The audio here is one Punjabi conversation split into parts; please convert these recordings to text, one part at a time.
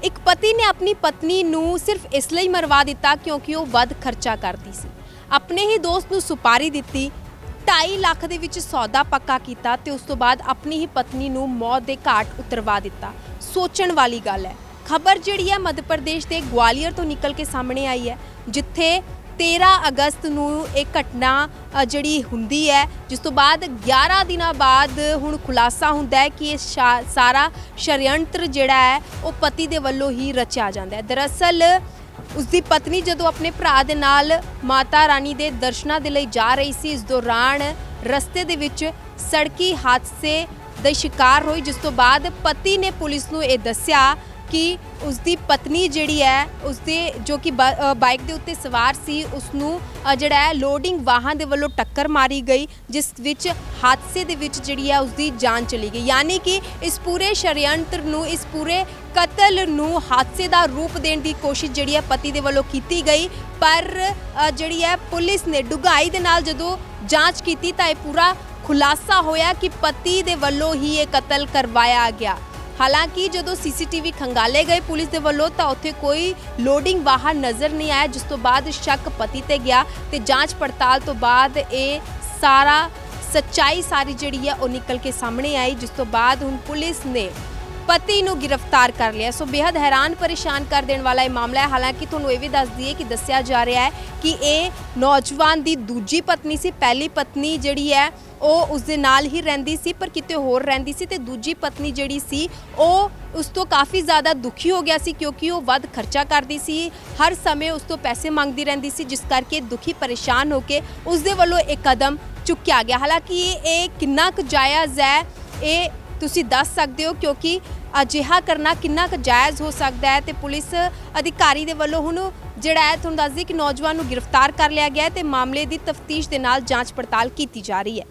ਇੱਕ ਪਤੀ ਨੇ ਆਪਣੀ ਪਤਨੀ ਨੂੰ ਸਿਰਫ ਇਸ ਲਈ ਮਰਵਾ ਦਿੱਤਾ ਕਿਉਂਕਿ ਉਹ ਵੱਧ ਖਰਚਾ ਕਰਦੀ ਸੀ। ਆਪਣੇ ਹੀ ਦੋਸਤ ਨੂੰ ਸੁਪਾਰੀ ਦਿੱਤੀ, 2.5 ਲੱਖ ਦੇ ਵਿੱਚ ਸੌਦਾ ਪੱਕਾ ਕੀਤਾ ਤੇ ਉਸ ਤੋਂ ਬਾਅਦ ਆਪਣੀ ਹੀ ਪਤਨੀ ਨੂੰ ਮੌਤ ਦੇ ਘਾਟ ਉਤਰਵਾ ਦਿੱਤਾ। ਸੋਚਣ ਵਾਲੀ ਗੱਲ ਹੈ। ਖਬਰ ਜਿਹੜੀ ਹੈ ਮੱਧ ਪ੍ਰਦੇਸ਼ ਦੇ ਗਵਾਲੀਅਰ ਤੋਂ ਨਿਕਲ ਕੇ ਸਾਹਮਣੇ ਆਈ ਹੈ, ਜਿੱਥੇ 13 ਅਗਸਤ ਨੂੰ ਇਹ ਘਟਨਾ ਜਿਹੜੀ ਹੁੰਦੀ ਹੈ, ਜਿਸ ਤੋਂ ਬਾਅਦ 11 ਦਿਨਾਂ ਬਾਅਦ ਹੁਣ ਖੁਲਾਸਾ ਹੁੰਦਾ ਹੈ ਕਿ ਇਹ ਸਾਰਾ ਸ਼ਰਯੰਤਰ ਜਿਹੜਾ ਹੈ ਉਹ ਪਤੀ ਦੇ ਵੱਲੋਂ ਹੀ ਰਚਿਆ ਜਾਂਦਾ ਹੈ। ਦਰਅਸਲ ਉਸਦੀ ਪਤਨੀ ਜਦੋਂ ਆਪਣੇ ਭਰਾ ਦੇ ਨਾਲ ਮਾਤਾ ਰਾਣੀ ਦੇ ਦਰਸ਼ਨਾਂ ਦੇ ਲਈ ਜਾ ਰਹੀ ਸੀ, ਇਸ ਦੌਰਾਨ ਰਸਤੇ ਦੇ ਵਿੱਚ ਸੜਕੀ ਹਾਦਸੇ ਦਾ ਸ਼ਿਕਾਰ ਹੋਈ, ਜਿਸ ਤੋਂ ਬਾਅਦ ਪਤੀ ਨੇ ਪੁਲਿਸ ਨੂੰ ਇਹ ਦੱਸਿਆ ਕਿ ਉਸਦੀ ਪਤਨੀ ਜਿਹੜੀ ਹੈ ਉਸਦੇ ਜੋ ਕਿ ਬਾਈਕ ਦੇ ਉੱਤੇ ਸਵਾਰ ਸੀ, ਉਸਨੂੰ ਜਿਹੜਾ ਹੈ ਲੋਡਿੰਗ ਵਾਹਨ ਦੇ ਵੱਲੋਂ ਟੱਕਰ ਮਾਰੀ ਗਈ, ਜਿਸ ਵਿੱਚ ਹਾਦਸੇ ਦੇ ਵਿੱਚ ਜਿਹੜੀ ਹੈ ਉਸਦੀ ਜਾਨ ਚਲੀ ਗਈ। ਯਾਨੀ ਕਿ ਇਸ ਪੂਰੇ ਸ਼ਰਯੰਤਰ ਨੂੰ, ਇਸ ਪੂਰੇ ਕਤਲ ਨੂੰ ਹਾਦਸੇ ਦਾ ਰੂਪ ਦੇਣ ਦੀ ਕੋਸ਼ਿਸ਼ ਜਿਹੜੀ ਹੈ ਪਤੀ ਦੇ ਵੱਲੋਂ ਕੀਤੀ ਗਈ, ਪਰ ਜਿਹੜੀ ਹੈ ਪੁਲਿਸ ਨੇ ਡੂੰਘਾਈ ਦੇ ਨਾਲ ਜਦੋਂ ਜਾਂਚ ਕੀਤੀ ਤਾਂ ਇਹ ਪੂਰਾ ਖੁਲਾਸਾ ਹੋਇਆ ਕਿ ਪਤੀ ਦੇ ਵੱਲੋਂ ਹੀ ਇਹ ਕਤਲ ਕਰਵਾਇਆ ਗਿਆ। ਹਾਲਾਂਕਿ ਜਦੋਂ ਸੀਸੀਟੀਵੀ ਖੰਗਾਲੇ ਗਏ ਪੁਲਿਸ ਦੇ ਵੱਲੋਂ ਤਾਂ ਉੱਥੇ ਕੋਈ ਲੋਡਿੰਗ ਵਾਹਨ ਨਜ਼ਰ ਨਹੀਂ ਆਇਆ, ਜਿਸ ਤੋਂ ਬਾਅਦ ਸ਼ੱਕ ਪਤੀ ਤੇ ਗਿਆ ਤੇ ਜਾਂਚ ਪੜਤਾਲ ਤੋਂ ਬਾਅਦ ਇਹ ਸਾਰਾ ਸੱਚਾਈ ਸਾਰੀ ਜਿਹੜੀ ਹੈ ਉਹ ਨਿਕਲ ਕੇ ਸਾਹਮਣੇ ਆਈ, ਜਿਸ ਤੋਂ ਬਾਅਦ ਹੁਣ ਪੁਲਿਸ ਨੇ ਪਤੀ ਨੂੰ गिरफ्तार कर लिया। सो बेहद हैरान परेशान कर देने वाला ये मामला है। हालांकि तुहानूं ये भी दस दिए कि दस्सिया जा रहा है कि ये नौजवान दी दूजी पत्नी सी, पहली पत्नी जिहड़ी है ਉਹ ਉਸ ਦੇ ਨਾਲ ਹੀ ਰਹਿੰਦੀ ਸੀ ਪਰ ਕਿਤੇ ਹੋਰ ਰਹਿੰਦੀ ਸੀ ਤੇ ਦੂਜੀ ਪਤਨੀ ਜਿਹੜੀ ਸੀ ਉਹ ਉਸ ਤੋਂ ਕਾਫੀ ਜ਼ਿਆਦਾ ਦੁਖੀ ਹੋ ਗਿਆ ਸੀ ਕਿਉਂਕਿ ਉਹ ਵੱਧ ਖਰਚਾ ਕਰਦੀ ਸੀ, ਹਰ ਸਮੇਂ ਉਸ ਤੋਂ ਪੈਸੇ ਮੰਗਦੀ ਰਹਿੰਦੀ ਸੀ, ਜਿਸ ਕਰਕੇ ਦੁਖੀ ਪਰੇਸ਼ਾਨ ਹੋ ਕੇ ਉਸ ਦੇ ਵੱਲੋਂ ਇੱਕ ਕਦਮ ਚੁੱਕਿਆ ਗਿਆ। ਹਾਲਾਂਕਿ ਇਹ ਕਿੰਨਾ ਕੁ ਜਾਇਜ਼ ਹੈ ਇਹ ਤੁਸੀਂ ਦੱਸ ਸਕਦੇ ਹੋ, ਕਿਉਂਕਿ ਅਜਿਹਾ ਕਰਨਾ ਕਿੰਨਾ ਕੁ ਜਾਇਜ਼ ਹੋ ਸਕਦਾ ਹੈ। ਤੇ ਪੁਲਿਸ ਅਧਿਕਾਰੀ ਦੇ ਵੱਲੋਂ ਹੁਣ ਜਿਹੜਾ ਹੈ ਤੁਹਾਨੂੰ ਦੱਸ ਦਈਏ ਕਿ ਨੌਜਵਾਨ ਨੂੰ ਗ੍ਰਿਫਤਾਰ ਕਰ ਲਿਆ ਗਿਆ ਤੇ ਮਾਮਲੇ ਦੀ ਤਫਤੀਸ਼ ਦੇ ਨਾਲ ਜਾਂਚ ਪੜਤਾਲ ਕੀਤੀ ਜਾ ਰਹੀ है।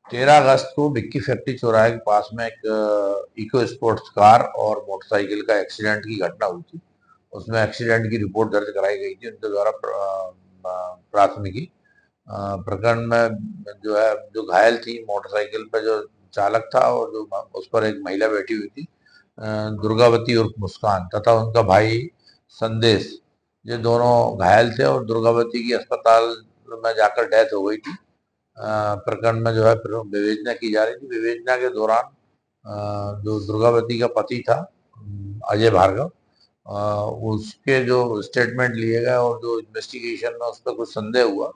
13 अगस्त को विक्की फैक्ट्री चौराहे के पास में एक इको स्पोर्ट्स कार और मोटरसाइकिल का एक्सीडेंट की घटना हुई थी। उसमें एक्सीडेंट की रिपोर्ट दर्ज कराई गई थी उनके द्वारा प्राथमिकी प्रकरण में। जो है जो घायल थी मोटरसाइकिल पर जो चालक था और जो उस पर एक महिला बैठी हुई थी दुर्गावती उर्फ मुस्कान तथा उनका भाई संदेश, ये दोनों घायल थे और दुर्गावती की अस्पताल में जाकर डेथ हो गई थी। प्रकरण में जो है विवेचना की जा रही थी। विवेचना के दौरान जो दुर्गावती का पति था अजय भार्गव, उसके जो स्टेटमेंट लिए गए और जो इन्वेस्टिगेशन में उस पर कुछ संदेह हुआ,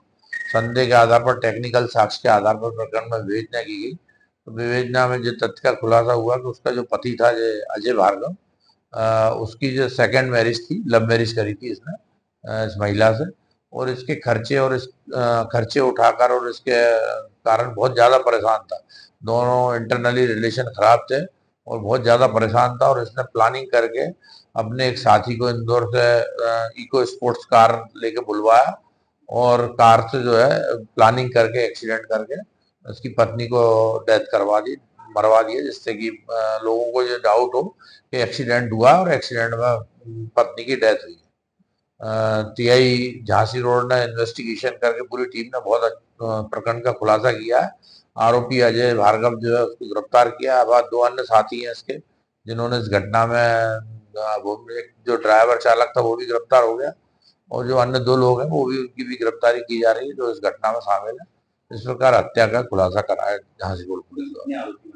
संदेह के आधार पर टेक्निकल साक्ष्य के आधार पर प्रकरण में विवेचना की गई। तो विवेचना में जो तथ्य का खुलासा हुआ कि उसका जो पति था अजय भार्गव, उसकी जो सेकेंड मैरिज थी, लव मैरिज करी थी इसने इस महिला से, और इसके खर्चे और इस खर्चे उठाकर और इसके कारण बहुत ज़्यादा परेशान था। दोनों इंटरनली रिलेशन खराब थे और बहुत ज़्यादा परेशान था और इसने प्लानिंग करके अपने एक साथी को इंदौर से इको स्पोर्ट्स कार लेके बुलवाया और कार से जो है प्लानिंग करके एक्सीडेंट करके उसकी पत्नी को डेथ मरवा दिया, जिससे कि लोगों को ये डाउट हो कि एक्सीडेंट हुआ और एक्सीडेंट में पत्नी की डेथ हुई। टीआई झांसी रोड ने इन्वेस्टिगेशन करके पूरी टीम ने बहुत प्रकरण का खुलासा किया है। आरोपी अजय भार्गव जो है उसको गिरफ्तार किया। अब 2 अन्य साथी हैं इसके जिन्होंने इस घटना में एक जो ड्राइवर चालक था वो भी गिरफ्तार हो गया और जो अन्य 2 लोग हैं वो भी उनकी भी गिरफ्तारी की जा रही है जो इस घटना में शामिल है। इस प्रकार हत्या का खुलासा कराया झांसी रोड पुलिस द्वारा।